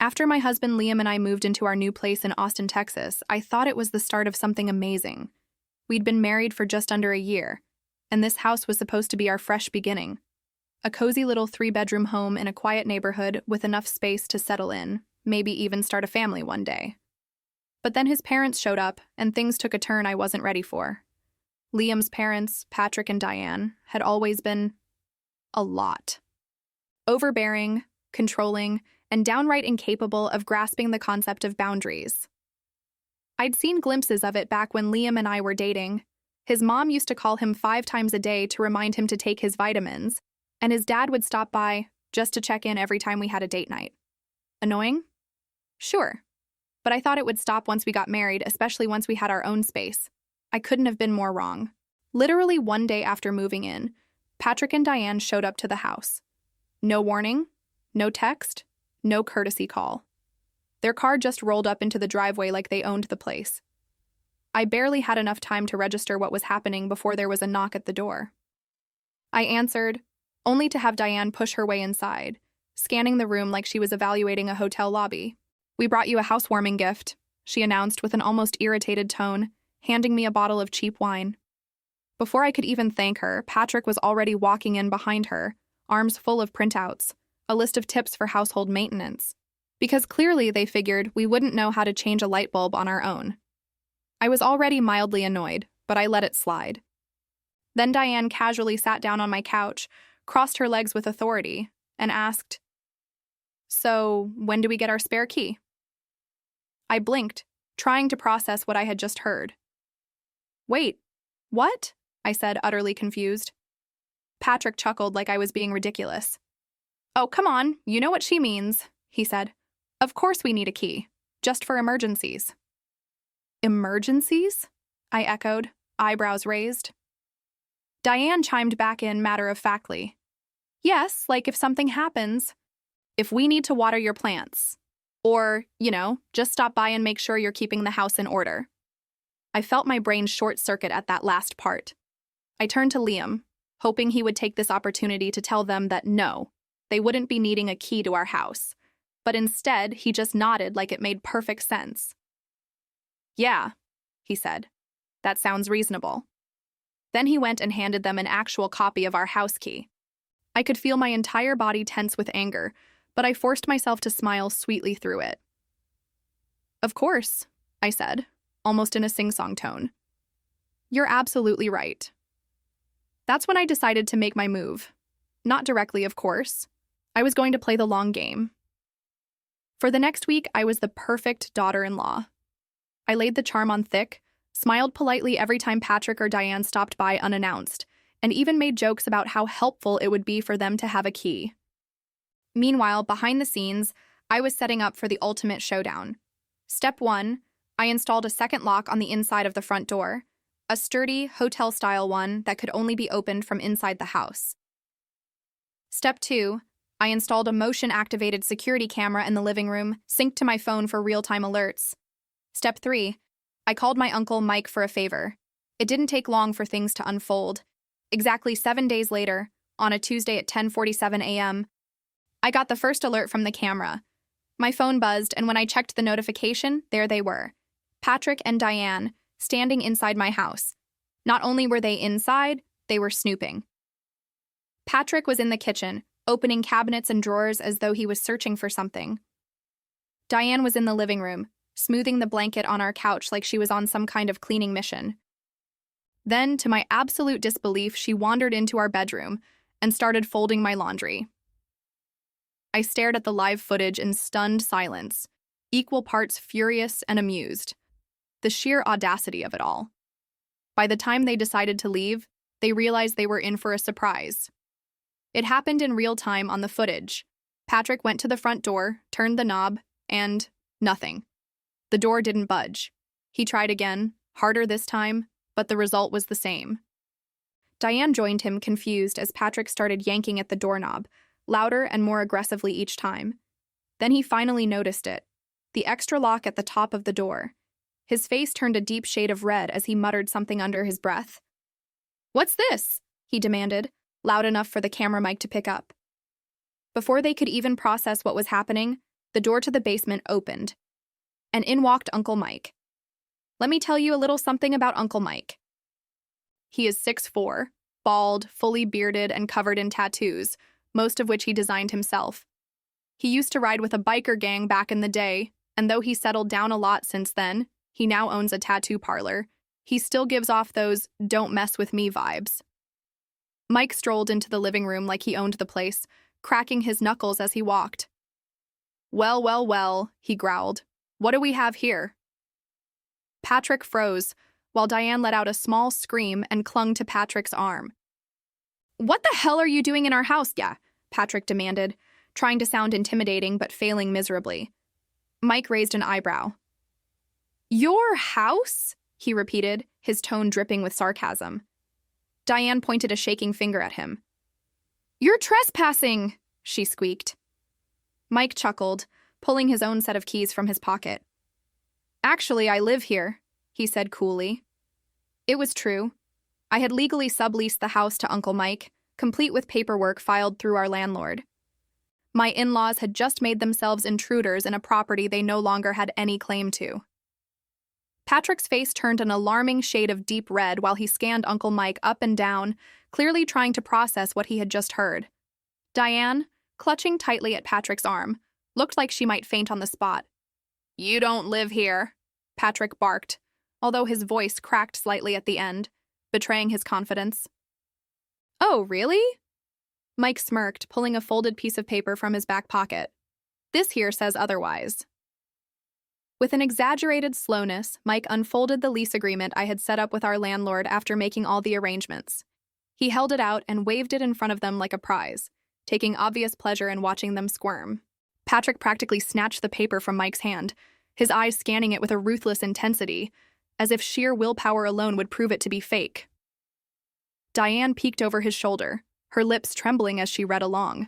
After my husband Liam and I moved into our new place in Austin, Texas, I thought it was the start of something amazing. We'd been married for just under a year, and this house was supposed to be our fresh beginning. A cozy little 3-bedroom home in a quiet neighborhood with enough space to settle in, maybe even start a family one day. But then his parents showed up, and things took a turn I wasn't ready for. Liam's parents, Patrick and Diane, had always been a lot. Overbearing, controlling, and downright incapable of grasping the concept of boundaries. I'd seen glimpses of it back when Liam and I were dating. His mom used to call him 5 times a day to remind him to take his vitamins, and his dad would stop by just to check in every time we had a date night. Annoying? Sure. But I thought it would stop once we got married, especially once we had our own space. I couldn't have been more wrong. Literally one day after moving in, Patrick and Diane showed up to the house. No warning, no text, no courtesy call. Their car just rolled up into the driveway like they owned the place. I barely had enough time to register what was happening before there was a knock at the door. I answered, only to have Diane push her way inside, scanning the room like she was evaluating a hotel lobby. "We brought you a housewarming gift," she announced with an almost irritated tone, handing me a bottle of cheap wine. Before I could even thank her, Patrick was already walking in behind her, arms full of printouts, a list of tips for household maintenance. Because clearly they figured we wouldn't know how to change a light bulb on our own. I was already mildly annoyed, but I let it slide. Then Diane casually sat down on my couch, crossed her legs with authority, and asked, "So, when do we get our spare key?" I blinked, trying to process what I had just heard. "Wait, what?" I said, utterly confused. Patrick chuckled like I was being ridiculous. "Oh, come on, you know what she means," he said. "Of course we need a key, just for emergencies." "Emergencies?" I echoed, eyebrows raised. Diane chimed back in matter-of-factly. "Yes, like if something happens. If we need to water your plants. Or, just stop by and make sure you're keeping the house in order." I felt my brain short-circuit at that last part. I turned to Liam, hoping he would take this opportunity to tell them that no, they wouldn't be needing a key to our house. But instead, he just nodded like it made perfect sense. "Yeah," he said. "That sounds reasonable." Then he went and handed them an actual copy of our house key. I could feel my entire body tense with anger, but I forced myself to smile sweetly through it. "Of course," I said, almost in a sing-song tone. "You're absolutely right." That's when I decided to make my move. Not directly, of course. I was going to play the long game. For the next week, I was the perfect daughter-in-law. I laid the charm on thick, smiled politely every time Patrick or Diane stopped by unannounced, and even made jokes about how helpful it would be for them to have a key. Meanwhile, behind the scenes, I was setting up for the ultimate showdown. Step 1, I installed a second lock on the inside of the front door, a sturdy, hotel-style one that could only be opened from inside the house. Step 2, I installed a motion-activated security camera in the living room, synced to my phone for real-time alerts. Step 3, I called my uncle Mike for a favor. It didn't take long for things to unfold. Exactly 7 days later, on a Tuesday at 10:47 a.m., I got the first alert from the camera. My phone buzzed, and when I checked the notification, there they were. Patrick and Diane, standing inside my house. Not only were they inside, they were snooping. Patrick was in the kitchen, opening cabinets and drawers as though he was searching for something. Diane was in the living room, smoothing the blanket on our couch like she was on some kind of cleaning mission. Then, to my absolute disbelief, she wandered into our bedroom and started folding my laundry. I stared at the live footage in stunned silence, equal parts furious and amused. The sheer audacity of it all. By the time they decided to leave, they realized they were in for a surprise. It happened in real time on the footage. Patrick went to the front door, turned the knob, and nothing. The door didn't budge. He tried again, harder this time, but the result was the same. Diane joined him, confused, as Patrick started yanking at the doorknob, louder and more aggressively each time. Then he finally noticed it, the extra lock at the top of the door. His face turned a deep shade of red as he muttered something under his breath. "What's this?" he demanded, loud enough for the camera mic to pick up. Before they could even process what was happening, The door to the basement opened, and in walked Uncle Mike. Let me tell you a little something about Uncle Mike. He is 6'4", bald, fully bearded, and covered in tattoos, most of which he designed himself. He used to ride with a biker gang back in the day, and though he settled down a lot since then, he now owns a tattoo parlor. He still gives off those "don't mess with me" vibes. Mike strolled into the living room like he owned the place, cracking his knuckles as he walked. Well, well, well, he growled. What do we have here? Patrick froze, while Diane let out a small scream and clung to Patrick's arm. What the hell are you doing in our house, yeah? Patrick demanded, trying to sound intimidating but failing miserably. Mike raised an eyebrow. Your house? He repeated, his tone dripping with sarcasm. Diane pointed a shaking finger at him. You're trespassing, she squeaked. Mike chuckled, pulling his own set of keys from his pocket. Actually, I live here, he said coolly. It was true. I had legally subleased the house to Uncle Mike, complete with paperwork filed through our landlord. My in-laws had just made themselves intruders in a property they no longer had any claim to. Patrick's face turned an alarming shade of deep red while he scanned Uncle Mike up and down, clearly trying to process what he had just heard. Diane, clutching tightly at Patrick's arm, looked like she might faint on the spot. You don't live here, Patrick barked, although his voice cracked slightly at the end, betraying his confidence. Oh, really? Mike smirked, pulling a folded piece of paper from his back pocket. This here says otherwise. With an exaggerated slowness, Mike unfolded the lease agreement I had set up with our landlord after making all the arrangements. He held it out and waved it in front of them like a prize, taking obvious pleasure in watching them squirm. Patrick practically snatched the paper from Mike's hand, his eyes scanning it with a ruthless intensity, as if sheer willpower alone would prove it to be fake. Diane peeked over his shoulder, her lips trembling as she read along.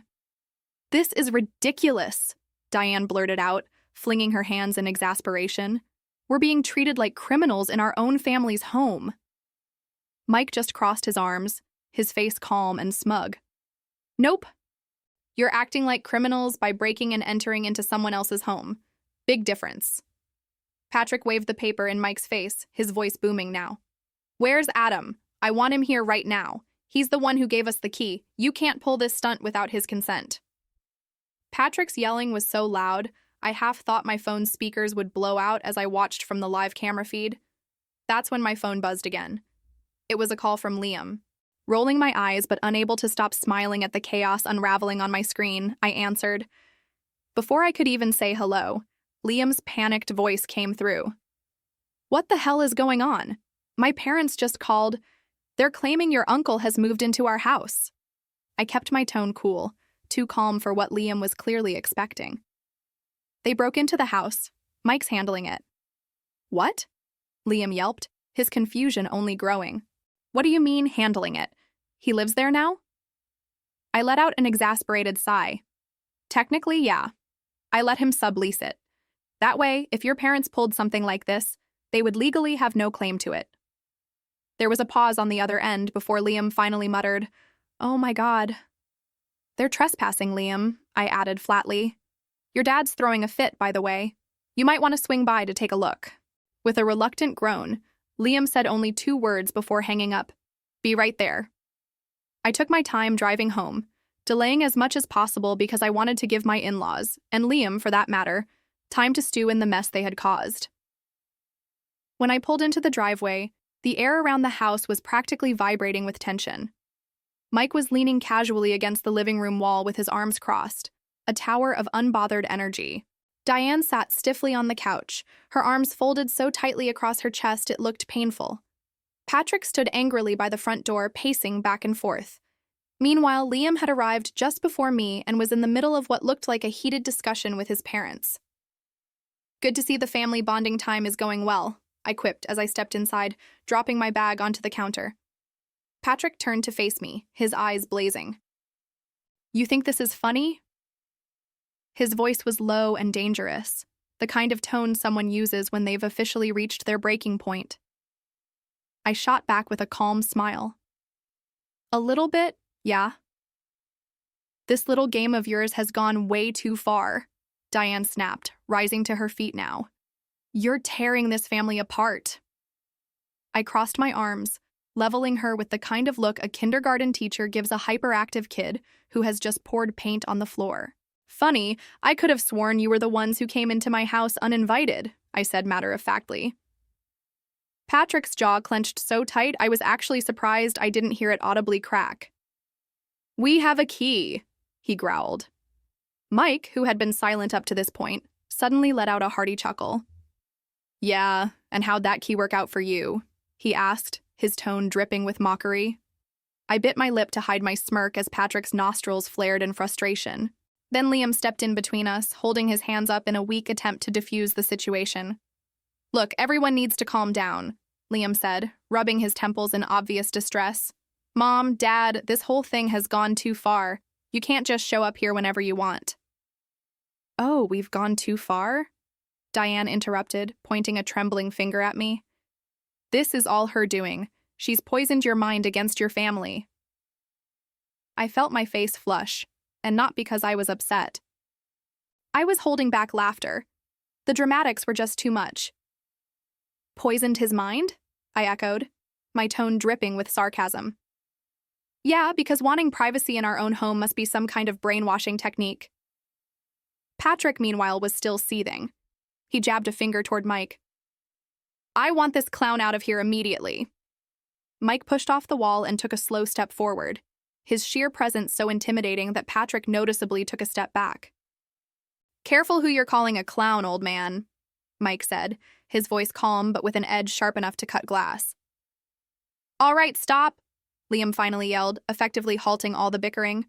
This is ridiculous, Diane blurted out, flinging her hands in exasperation. We're being treated like criminals in our own family's home. Mike just crossed his arms, his face calm and smug. Nope. You're acting like criminals by breaking and entering into someone else's home. Big difference. Patrick waved the paper in Mike's face, his voice booming now. Where's Adam? I want him here right now. He's the one who gave us the key. You can't pull this stunt without his consent. Patrick's yelling was so loud, I half thought my phone's speakers would blow out as I watched from the live camera feed. That's when my phone buzzed again. It was a call from Liam. Rolling my eyes but unable to stop smiling at the chaos unraveling on my screen, I answered. Before I could even say hello, Liam's panicked voice came through. What the hell is going on? My parents just called. They're claiming your uncle has moved into our house. I kept my tone cool, too calm for what Liam was clearly expecting. They broke into the house. Mike's handling it. What? Liam yelped, his confusion only growing. What do you mean, handling it? He lives there now? I let out an exasperated sigh. Technically, yeah. I let him sublease it. That way, if your parents pulled something like this, they would legally have no claim to it. There was a pause on the other end before Liam finally muttered, Oh my God. They're trespassing, Liam, I added flatly. Your dad's throwing a fit, by the way. You might want to swing by to take a look. With a reluctant groan, Liam said only 2 words before hanging up. Be right there. I took my time driving home, delaying as much as possible because I wanted to give my in-laws, and Liam for that matter, time to stew in the mess they had caused. When I pulled into the driveway, the air around the house was practically vibrating with tension. Mike was leaning casually against the living room wall with his arms crossed, a tower of unbothered energy. Diane sat stiffly on the couch, her arms folded so tightly across her chest it looked painful. Patrick stood angrily by the front door, pacing back and forth. Meanwhile, Liam had arrived just before me and was in the middle of what looked like a heated discussion with his parents. Good to see the family bonding time is going well, I quipped as I stepped inside, dropping my bag onto the counter. Patrick turned to face me, his eyes blazing. You think this is funny? His voice was low and dangerous, the kind of tone someone uses when they've officially reached their breaking point. I shot back with a calm smile. A little bit, yeah. This little game of yours has gone way too far, Diane snapped, rising to her feet now. You're tearing this family apart. I crossed my arms, leveling her with the kind of look a kindergarten teacher gives a hyperactive kid who has just poured paint on the floor. Funny, I could have sworn you were the ones who came into my house uninvited, I said matter-of-factly. Patrick's jaw clenched so tight I was actually surprised I didn't hear it audibly crack. We have a key, he growled. Mike, who had been silent up to this point, suddenly let out a hearty chuckle. Yeah, and how'd that key work out for you? He asked, his tone dripping with mockery. I bit my lip to hide my smirk as Patrick's nostrils flared in frustration. Then Liam stepped in between us, holding his hands up in a weak attempt to defuse the situation. Look, everyone needs to calm down, Liam said, rubbing his temples in obvious distress. Mom, Dad, this whole thing has gone too far. You can't just show up here whenever you want. Oh, we've gone too far? Diane interrupted, pointing a trembling finger at me. This is all her doing. She's poisoned your mind against your family. I felt my face flush, and not because I was upset. I was holding back laughter. The dramatics were just too much. Poisoned his mind? I echoed, my tone dripping with sarcasm. Yeah, because wanting privacy in our own home must be some kind of brainwashing technique. Patrick, meanwhile, was still seething. He jabbed a finger toward Mike. I want this clown out of here immediately. Mike pushed off the wall and took a slow step forward, his sheer presence so intimidating that Patrick noticeably took a step back. Careful who you're calling a clown, old man, Mike said, his voice calm but with an edge sharp enough to cut glass. All right, stop, Liam finally yelled, effectively halting all the bickering.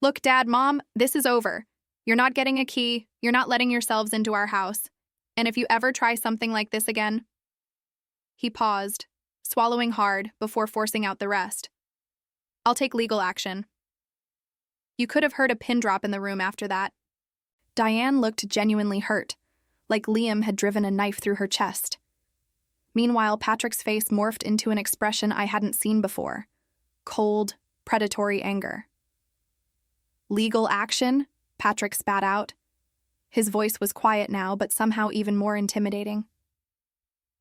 Look, Dad, Mom, this is over. You're not getting a key, you're not letting yourselves into our house. And if you ever try something like this again... He paused, swallowing hard before forcing out the rest. I'll take legal action. You could have heard a pin drop in the room after that. Diane looked genuinely hurt, like Liam had driven a knife through her chest. Meanwhile, Patrick's face morphed into an expression I hadn't seen before. Cold, predatory anger. Legal action? Patrick spat out. His voice was quiet now, but somehow even more intimidating.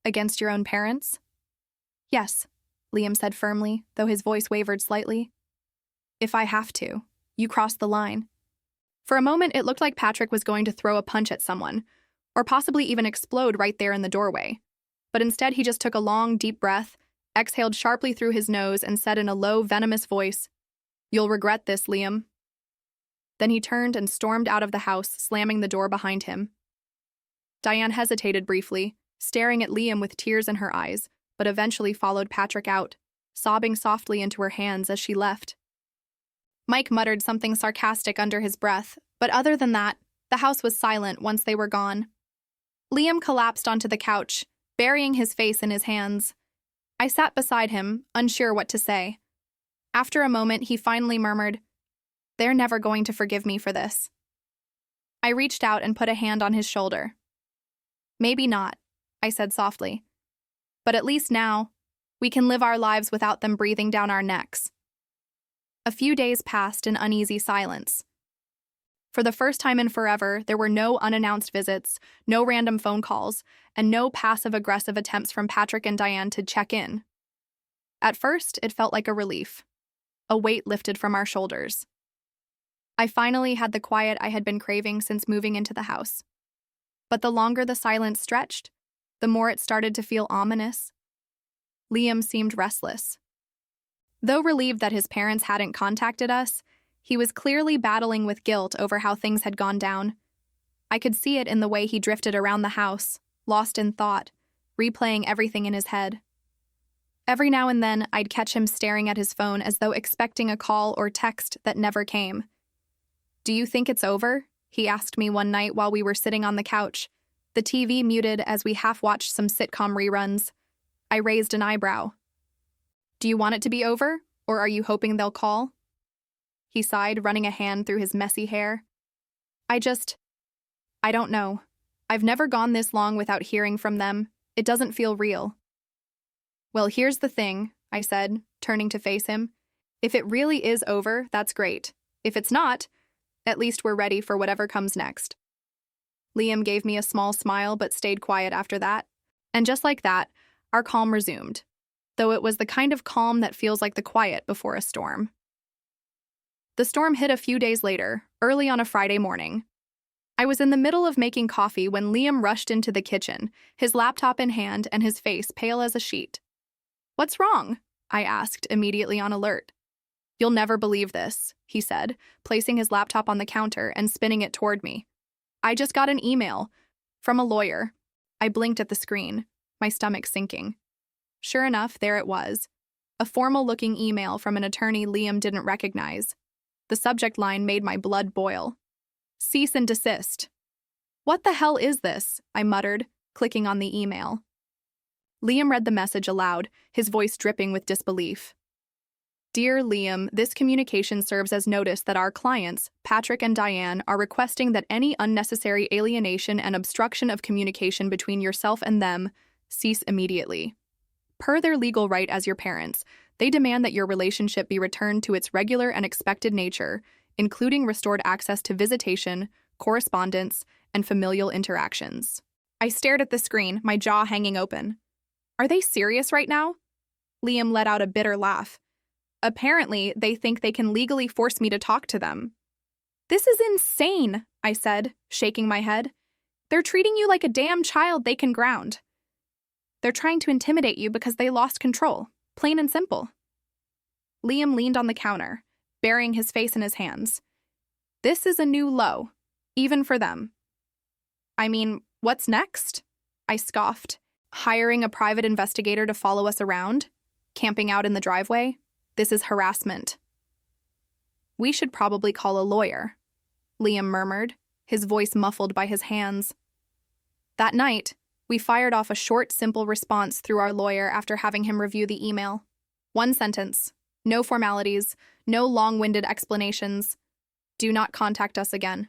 Against your own parents? Yes, Liam said firmly, though his voice wavered slightly. If I have to, you crossed the line. For a moment, it looked like Patrick was going to throw a punch at someone, or possibly even explode right there in the doorway. But instead, he just took a long, deep breath, exhaled sharply through his nose, and said in a low, venomous voice, You'll regret this, Liam. Then he turned and stormed out of the house, slamming the door behind him. Diane hesitated briefly, staring at Liam with tears in her eyes, but eventually followed Patrick out, sobbing softly into her hands as she left. Mike muttered something sarcastic under his breath, but other than that, the house was silent once they were gone. Liam collapsed onto the couch, burying his face in his hands. I sat beside him, unsure what to say. After a moment, he finally murmured, They're never going to forgive me for this. I reached out and put a hand on his shoulder. Maybe not, I said softly. But at least now, we can live our lives without them breathing down our necks. A few days passed in uneasy silence. For the first time in forever, there were no unannounced visits, no random phone calls, and no passive-aggressive attempts from Patrick and Diane to check in. At first, it felt like a relief. A weight lifted from our shoulders. I finally had the quiet I had been craving since moving into the house. But the longer the silence stretched, the more it started to feel ominous. Liam seemed restless. Though relieved that his parents hadn't contacted us, he was clearly battling with guilt over how things had gone down. I could see it in the way he drifted around the house, lost in thought, replaying everything in his head. Every now and then, I'd catch him staring at his phone as though expecting a call or text that never came. Do you think it's over? He asked me one night while we were sitting on the couch, the TV muted as we half-watched some sitcom reruns. I raised an eyebrow. Do you want it to be over, or are you hoping they'll call? He sighed, running a hand through his messy hair. I don't know. I've never gone this long without hearing from them. It doesn't feel real. Well, here's the thing, I said, turning to face him. If it really is over, that's great. If it's not, at least we're ready for whatever comes next. Liam gave me a small smile but stayed quiet after that. And just like that, our calm resumed, though it was the kind of calm that feels like the quiet before a storm. The storm hit a few days later, early on a Friday morning. I was in the middle of making coffee when Liam rushed into the kitchen, his laptop in hand and his face pale as a sheet. "What's wrong?" I asked, immediately on alert. "You'll never believe this," he said, placing his laptop on the counter and spinning it toward me. "I just got an email from a lawyer." I blinked at the screen, my stomach sinking. Sure enough, there it was. A formal-looking email from an attorney Liam didn't recognize. The subject line made my blood boil. "Cease and desist." "What the hell is this?" I muttered, clicking on the email. Liam read the message aloud, his voice dripping with disbelief. "Dear Liam, this communication serves as notice that our clients, Patrick and Diane, are requesting that any unnecessary alienation and obstruction of communication between yourself and them cease immediately. Per their legal right as your parents, they demand that your relationship be returned to its regular and expected nature, including restored access to visitation, correspondence, and familial interactions." I stared at the screen, my jaw hanging open. Are they serious right now? Liam let out a bitter laugh. "Apparently, they think they can legally force me to talk to them." "This is insane," I said, shaking my head. "They're treating you like a damn child they can ground. They're trying to intimidate you because they lost control, plain and simple." Liam leaned on the counter, burying his face in his hands. "This is a new low, even for them." "I mean, what's next?" I scoffed. "Hiring a private investigator to follow us around? Camping out in the driveway? This is harassment." "We should probably call a lawyer," Liam murmured, his voice muffled by his hands. That night, we fired off a short, simple response through our lawyer after having him review the email. One sentence. No formalities, no long-winded explanations. Do not contact us again.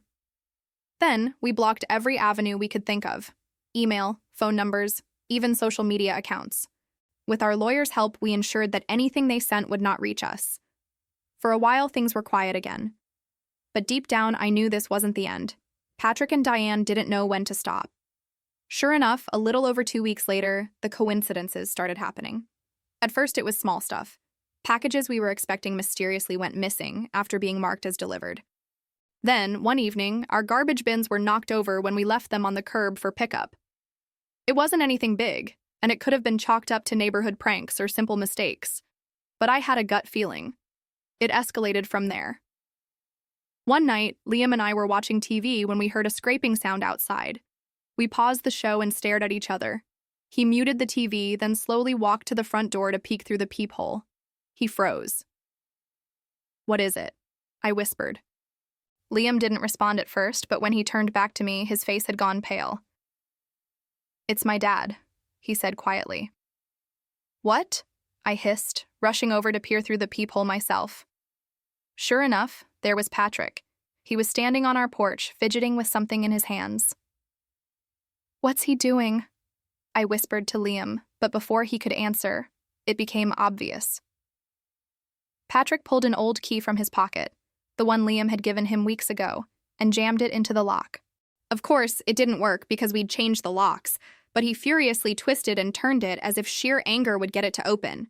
Then, we blocked every avenue we could think of. Email, phone numbers, even social media accounts. With our lawyer's help, we ensured that anything they sent would not reach us. For a while, things were quiet again. But deep down, I knew this wasn't the end. Patrick and Diane didn't know when to stop. Sure enough, a little over 2 weeks later, the coincidences started happening. At first, it was small stuff. Packages we were expecting mysteriously went missing after being marked as delivered. Then, one evening, our garbage bins were knocked over when we left them on the curb for pickup. It wasn't anything big, and it could have been chalked up to neighborhood pranks or simple mistakes. But I had a gut feeling. It escalated from there. One night, Liam and I were watching TV when we heard a scraping sound outside. We paused the show and stared at each other. He muted the TV, then slowly walked to the front door to peek through the peephole. He froze. "What is it?" I whispered. Liam didn't respond at first, but when he turned back to me, his face had gone pale. "It's my dad," he said quietly. "What?" I hissed, rushing over to peer through the peephole myself. Sure enough, there was Patrick. He was standing on our porch, fidgeting with something in his hands. "What's he doing?" I whispered to Liam, but before he could answer, it became obvious. Patrick pulled an old key from his pocket, the one Liam had given him weeks ago, and jammed it into the lock. Of course, it didn't work because we'd changed the locks, but he furiously twisted and turned it as if sheer anger would get it to open.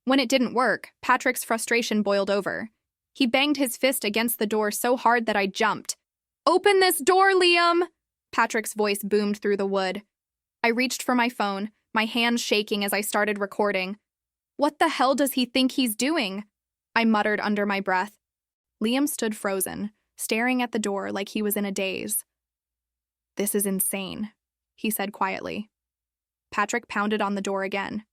When it didn't work, Patrick's frustration boiled over. He banged his fist against the door so hard that I jumped. "Open this door, Liam!" Patrick's voice boomed through the wood. I reached for my phone, my hands shaking as I started recording. "What the hell does he think he's doing?" I muttered under my breath. Liam stood frozen, staring at the door like he was in a daze. "This is insane," he said quietly. Patrick pounded on the door again.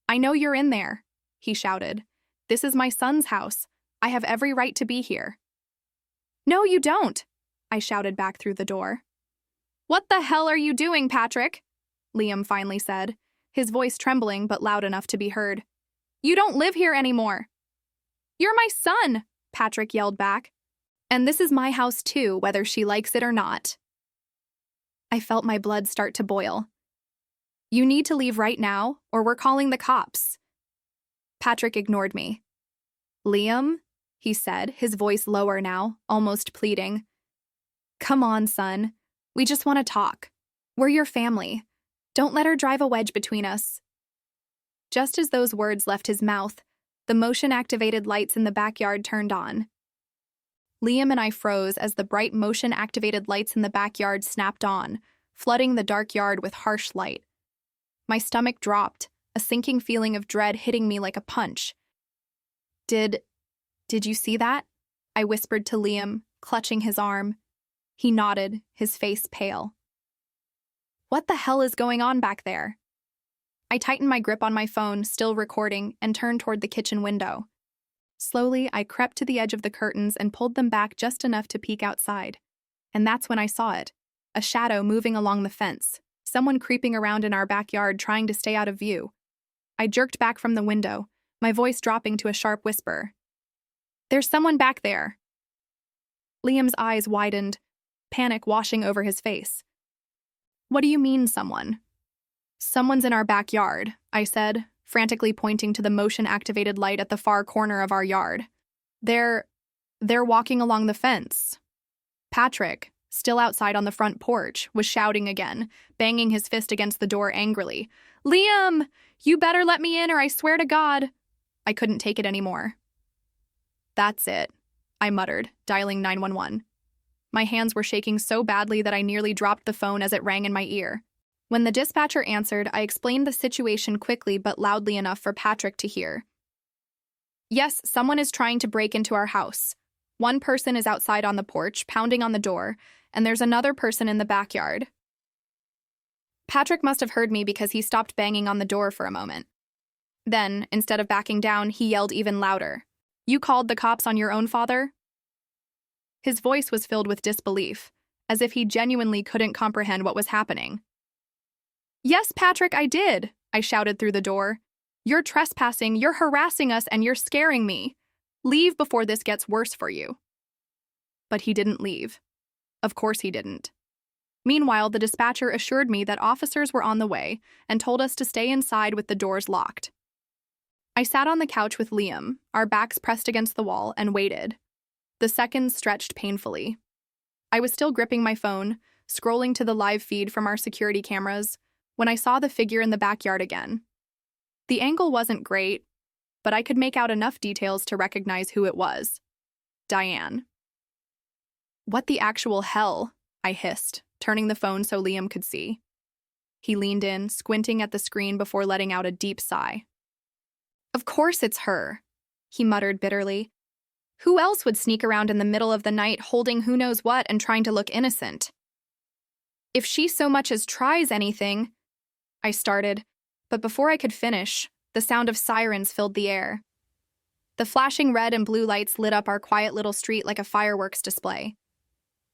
"I know you're in there," he shouted. "This is my son's house. I have every right to be here." "No, you don't," I shouted back through the door. "What the hell are you doing, Patrick?" Liam finally said, his voice trembling but loud enough to be heard. "You don't live here anymore." "You're my son," Patrick yelled back. "And this is my house too, whether she likes it or not." I felt my blood start to boil. "You need to leave right now, or we're calling the cops." Patrick ignored me. "Liam," he said, his voice lower now, almost pleading. "Come on, son. We just want to talk. We're your family. Don't let her drive a wedge between us. Just as those words left his mouth, the motion-activated lights in the backyard turned on. Liam and I froze as the bright motion-activated lights in the backyard snapped on, flooding the dark yard with harsh light. My stomach dropped, a sinking feeling of dread hitting me like a punch. Did you see that? I whispered to Liam, clutching his arm. He nodded, his face pale. What the hell is going on back there? I tightened my grip on my phone, still recording, and turned toward the kitchen window. Slowly, I crept to the edge of the curtains and pulled them back just enough to peek outside. And that's when I saw it, a shadow moving along the fence, someone creeping around in our backyard trying to stay out of view. I jerked back from the window, my voice dropping to a sharp whisper. There's someone back there. Liam's eyes widened, panic washing over his face. What do you mean, someone? Someone's in our backyard, I said, frantically pointing to the motion-activated light at the far corner of our yard. They're walking along the fence. Patrick, still outside on the front porch, was shouting again, banging his fist against the door angrily. Liam! You better let me in or I swear to God! I couldn't take it anymore. That's it, I muttered, dialing 911. My hands were shaking so badly that I nearly dropped the phone as it rang in my ear. When the dispatcher answered, I explained the situation quickly but loudly enough for Patrick to hear. Yes, someone is trying to break into our house. One person is outside on the porch, pounding on the door, and there's another person in the backyard. Patrick must have heard me because he stopped banging on the door for a moment. Then, instead of backing down, he yelled even louder. You called the cops on your own father? His voice was filled with disbelief, as if he genuinely couldn't comprehend what was happening. Yes, Patrick, I did, I shouted through the door. You're trespassing, you're harassing us, and you're scaring me. Leave before this gets worse for you. But he didn't leave. Of course he didn't. Meanwhile, the dispatcher assured me that officers were on the way and told us to stay inside with the doors locked. I sat on the couch with Liam, our backs pressed against the wall, and waited. The seconds stretched painfully. I was still gripping my phone, scrolling to the live feed from our security cameras, when I saw the figure in the backyard again. The angle wasn't great, but I could make out enough details to recognize who it was. Diane. What the actual hell? I hissed, turning the phone so Liam could see. He leaned in, squinting at the screen before letting out a deep sigh. Of course it's her, he muttered bitterly. Who else would sneak around in the middle of the night holding who knows what and trying to look innocent? If she so much as tries anything, I started, but before I could finish, the sound of sirens filled the air. The flashing red and blue lights lit up our quiet little street like a fireworks display.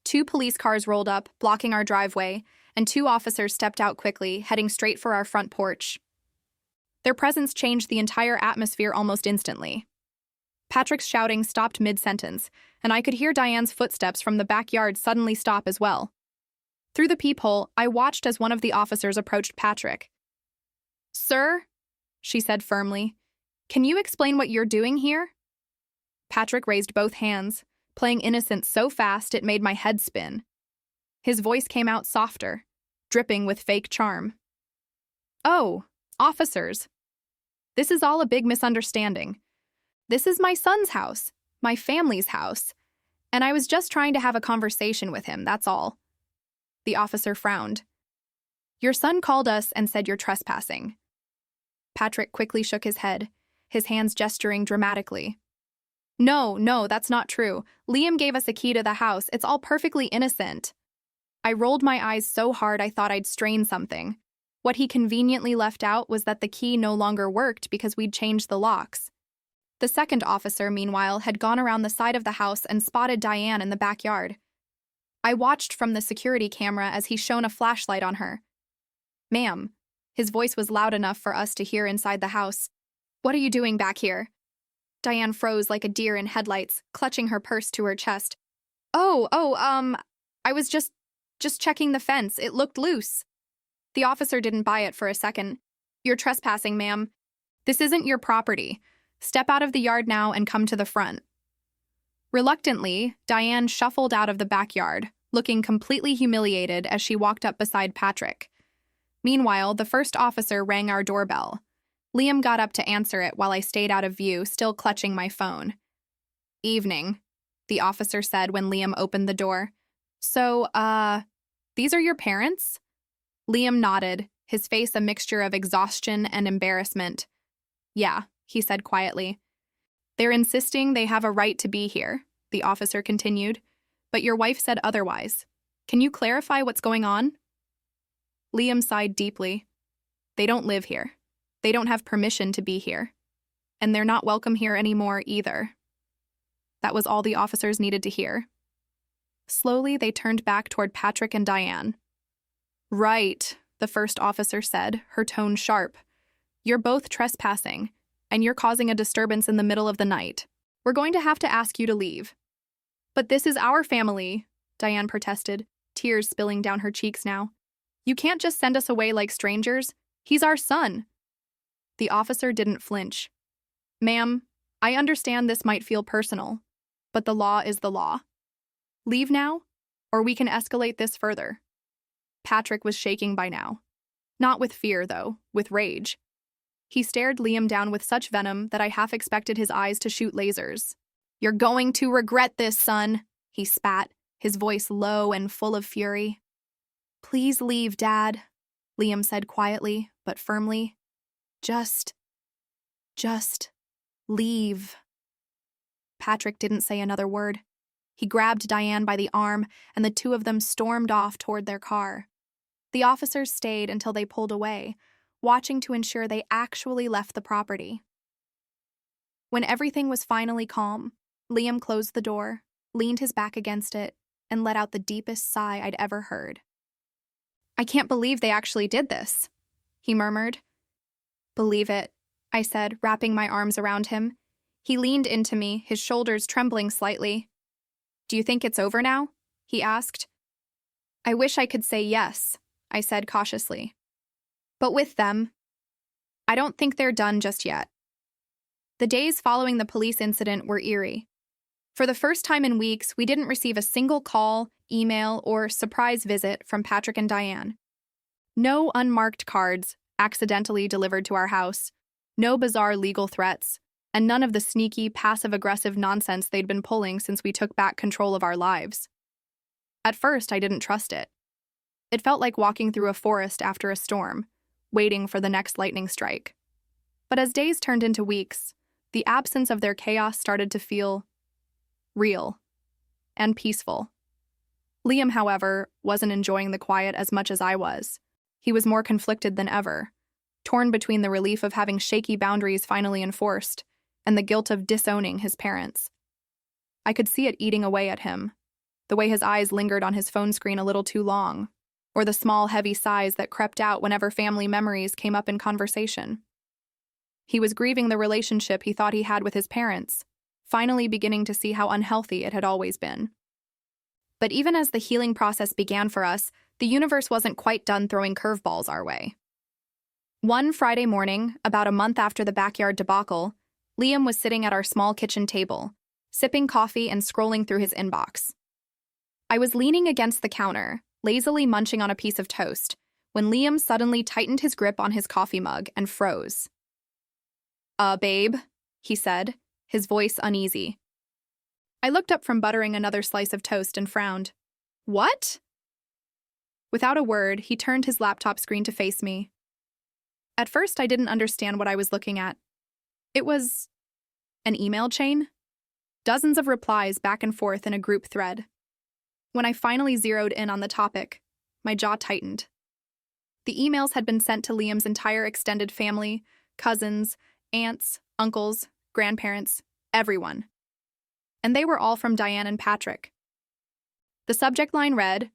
2 police cars rolled up, blocking our driveway, and 2 officers stepped out quickly, heading straight for our front porch. Their presence changed the entire atmosphere almost instantly. Patrick's shouting stopped mid-sentence, and I could hear Diane's footsteps from the backyard suddenly stop as well. Through the peephole, I watched as one of the officers approached Patrick. Sir, she said firmly, can you explain what you're doing here? Patrick raised both hands, playing innocent so fast it made my head spin. His voice came out softer, dripping with fake charm. Oh, officers. This is all a big misunderstanding. This is my son's house, my family's house, and I was just trying to have a conversation with him, that's all. The officer frowned. Your son called us and said you're trespassing. Patrick quickly shook his head, his hands gesturing dramatically. No, that's not true. Liam gave us a key to the house. It's all perfectly innocent. I rolled my eyes so hard I thought I'd strain something. What he conveniently left out was that the key no longer worked because we'd changed the locks. The second officer, meanwhile, had gone around the side of the house and spotted Diane in the backyard. I watched from the security camera as he shone a flashlight on her. Ma'am, his voice was loud enough for us to hear inside the house. What are you doing back here? Diane froze like a deer in headlights, clutching her purse to her chest. I was just checking the fence. It looked loose. The officer didn't buy it for a second. You're trespassing, ma'am. This isn't your property. Step out of the yard now and come to the front. Reluctantly, Diane shuffled out of the backyard, looking completely humiliated as she walked up beside Patrick. Meanwhile, the first officer rang our doorbell. Liam got up to answer it while I stayed out of view, still clutching my phone. "Evening," the officer said when Liam opened the door. "So, these are your parents?" Liam nodded, his face a mixture of exhaustion and embarrassment. "Yeah," he said quietly. "They're insisting they have a right to be here," the officer continued. "But your wife said otherwise. Can you clarify what's going on?" Liam sighed deeply. "They don't live here. They don't have permission to be here. And they're not welcome here anymore either." That was all the officers needed to hear. Slowly, they turned back toward Patrick and Diane. "Right," the first officer said, her tone sharp. "You're both trespassing, and you're causing a disturbance in the middle of the night. We're going to have to ask you to leave." "But this is our family," Diane protested, tears spilling down her cheeks now. "You can't just send us away like strangers. He's our son." The officer didn't flinch. "Ma'am, I understand this might feel personal, but the law is the law. Leave now, or we can escalate this further." Patrick was shaking by now. Not with fear, though, with rage. He stared Liam down with such venom that I half expected his eyes to shoot lasers. "You're going to regret this, son," he spat, his voice low and full of fury. "Please leave, Dad," Liam said quietly, but firmly. Just leave." Patrick didn't say another word. He grabbed Diane by the arm, and the two of them stormed off toward their car. The officers stayed until they pulled away, watching to ensure they actually left the property. When everything was finally calm, Liam closed the door, leaned his back against it, and let out the deepest sigh I'd ever heard. "I can't believe they actually did this," he murmured. "Believe it," I said, wrapping my arms around him. He leaned into me, his shoulders trembling slightly. "Do you think it's over now?" he asked. "I wish I could say yes," I said cautiously. "But with them, I don't think they're done just yet." The days following the police incident were eerie. For the first time in weeks, we didn't receive a single call, email, or surprise visit from Patrick and Diane. No unmarked cards accidentally delivered to our house, no bizarre legal threats, and none of the sneaky, passive-aggressive nonsense they'd been pulling since we took back control of our lives. At first, I didn't trust it. It felt like walking through a forest after a storm, waiting for the next lightning strike. But as days turned into weeks, the absence of their chaos started to feel real and peaceful. Liam, however, wasn't enjoying the quiet as much as I was. He was more conflicted than ever, torn between the relief of having shaky boundaries finally enforced and the guilt of disowning his parents. I could see it eating away at him, the way his eyes lingered on his phone screen a little too long, or the small, heavy sighs that crept out whenever family memories came up in conversation. He was grieving the relationship he thought he had with his parents, finally beginning to see how unhealthy it had always been. But even as the healing process began for us, the universe wasn't quite done throwing curveballs our way. One Friday morning, about a month after the backyard debacle, Liam was sitting at our small kitchen table, sipping coffee and scrolling through his inbox. I was leaning against the counter, lazily munching on a piece of toast, when Liam suddenly tightened his grip on his coffee mug and froze. Babe," he said, his voice uneasy. I looked up from buttering another slice of toast and frowned. "What?" Without a word, he turned his laptop screen to face me. At first, I didn't understand what I was looking at. It was an email chain. Dozens of replies back and forth in a group thread. When I finally zeroed in on the topic, my jaw tightened. The emails had been sent to Liam's entire extended family, cousins, aunts, uncles, grandparents, everyone. And they were all from Diane and Patrick. The subject line read,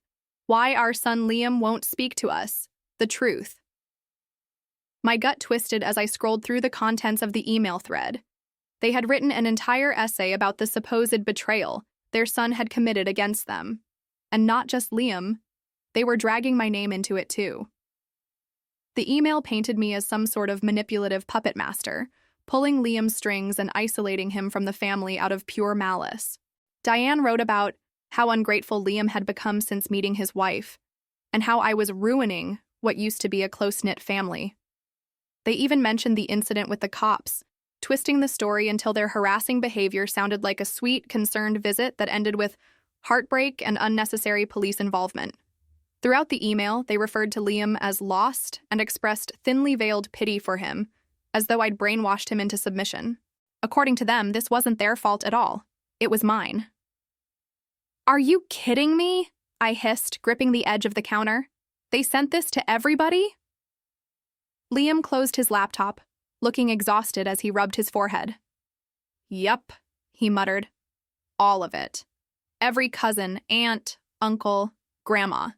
"Why our son Liam won't speak to us. The truth." My gut twisted as I scrolled through the contents of the email thread. They had written an entire essay about the supposed betrayal their son had committed against them. And not just Liam, they were dragging my name into it too. The email painted me as some sort of manipulative puppet master, pulling Liam's strings and isolating him from the family out of pure malice. Diane wrote about how ungrateful Liam had become since meeting his wife, and how I was ruining what used to be a close-knit family. They even mentioned the incident with the cops, twisting the story until their harassing behavior sounded like a sweet, concerned visit that ended with heartbreak and unnecessary police involvement. Throughout the email, they referred to Liam as lost and expressed thinly veiled pity for him, as though I'd brainwashed him into submission. According to them, this wasn't their fault at all. It was mine. "Are you kidding me?" I hissed, gripping the edge of the counter. "They sent this to everybody?" Liam closed his laptop, looking exhausted as he rubbed his forehead. "Yup," he muttered. "All of it. Every cousin, aunt, uncle, grandma.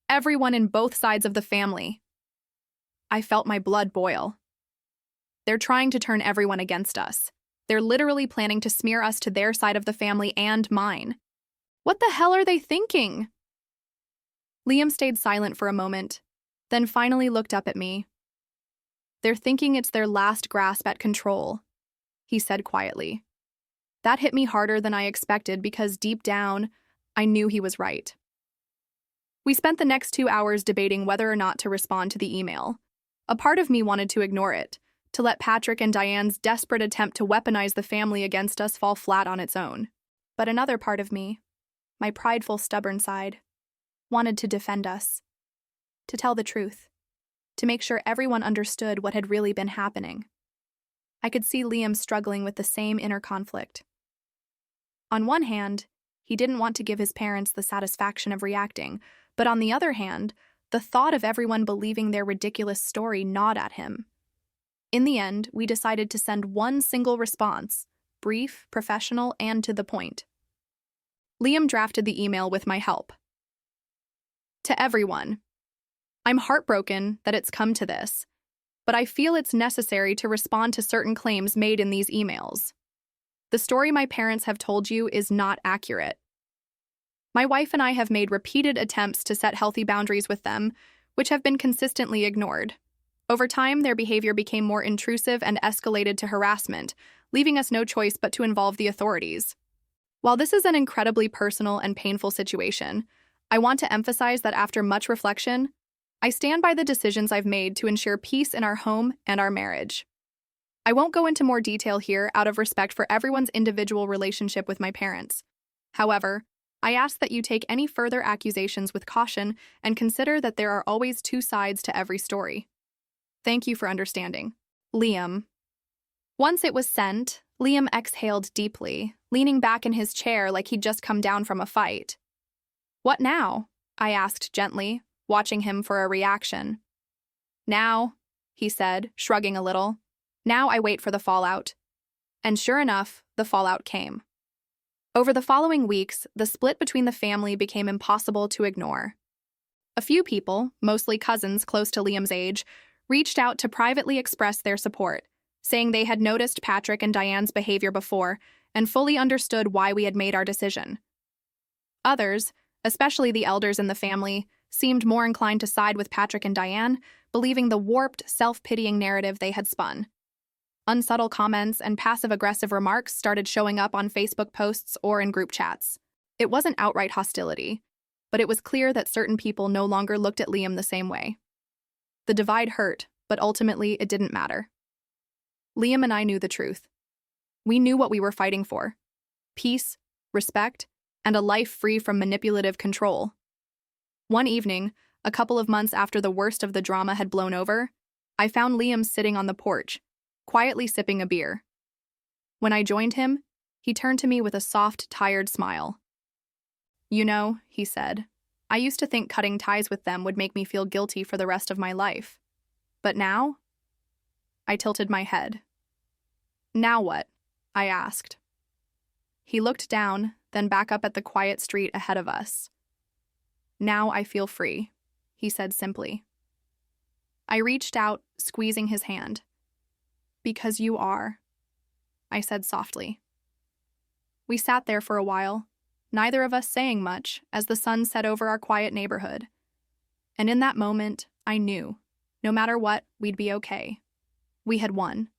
Everyone in both sides of the family." I felt my blood boil. They're trying to turn everyone against us. They're literally planning to smear us to their side of the family and mine. What the hell are they thinking? Liam stayed silent for a moment, then finally looked up at me. "They're thinking it's their last grasp at control," he said quietly. That hit me harder than I expected because deep down, I knew he was right. We spent the next 2 hours debating whether or not to respond to the email. A part of me wanted to ignore it, to let Patrick and Diane's desperate attempt to weaponize the family against us fall flat on its own. But another part of me, my prideful, stubborn side, wanted to defend us, to tell the truth, to make sure everyone understood what had really been happening. I could see Liam struggling with the same inner conflict. On one hand, he didn't want to give his parents the satisfaction of reacting, but on the other hand, the thought of everyone believing their ridiculous story gnawed at him. In the end, we decided to send one single response, brief, professional, and to the point. Liam drafted the email with my help. "To everyone, I'm heartbroken that it's come to this, but I feel it's necessary to respond to certain claims made in these emails. The story my parents have told you is not accurate. My wife and I have made repeated attempts to set healthy boundaries with them, which have been consistently ignored. Over time, their behavior became more intrusive and escalated to harassment, leaving us no choice but to involve the authorities. While this is an incredibly personal and painful situation, I want to emphasize that after much reflection, I stand by the decisions I've made to ensure peace in our home and our marriage. I won't go into more detail here out of respect for everyone's individual relationship with my parents. However, I ask that you take any further accusations with caution and consider that there are always two sides to every story. Thank you for understanding. Liam." Once it was sent, Liam exhaled deeply, leaning back in his chair like he'd just come down from a fight. "What now?" I asked gently, watching him for a reaction. "Now," he said, shrugging a little. "Now I wait for the fallout." And sure enough, the fallout came. Over the following weeks, the split between the family became impossible to ignore. A few people, mostly cousins close to Liam's age, reached out to privately express their support, saying they had noticed Patrick and Diane's behavior before and fully understood why we had made our decision. Others, especially the elders in the family, seemed more inclined to side with Patrick and Diane, believing the warped, self-pitying narrative they had spun. Unsubtle comments and passive-aggressive remarks started showing up on Facebook posts or in group chats. It wasn't outright hostility, but it was clear that certain people no longer looked at Liam the same way. The divide hurt, but ultimately it didn't matter. Liam and I knew the truth. We knew what we were fighting for: peace, respect, and a life free from manipulative control. One evening, a couple of months after the worst of the drama had blown over, I found Liam sitting on the porch, quietly sipping a beer. When I joined him, he turned to me with a soft, tired smile. "You know," he said, "I used to think cutting ties with them would make me feel guilty for the rest of my life. But now?" I tilted my head. "Now what?" I asked. He looked down, then back up at the quiet street ahead of us. "Now I feel free," he said simply. I reached out, squeezing his hand. "Because you are," I said softly. We sat there for a while, neither of us saying much as the sun set over our quiet neighborhood. And in that moment, I knew, no matter what, we'd be okay. We had won.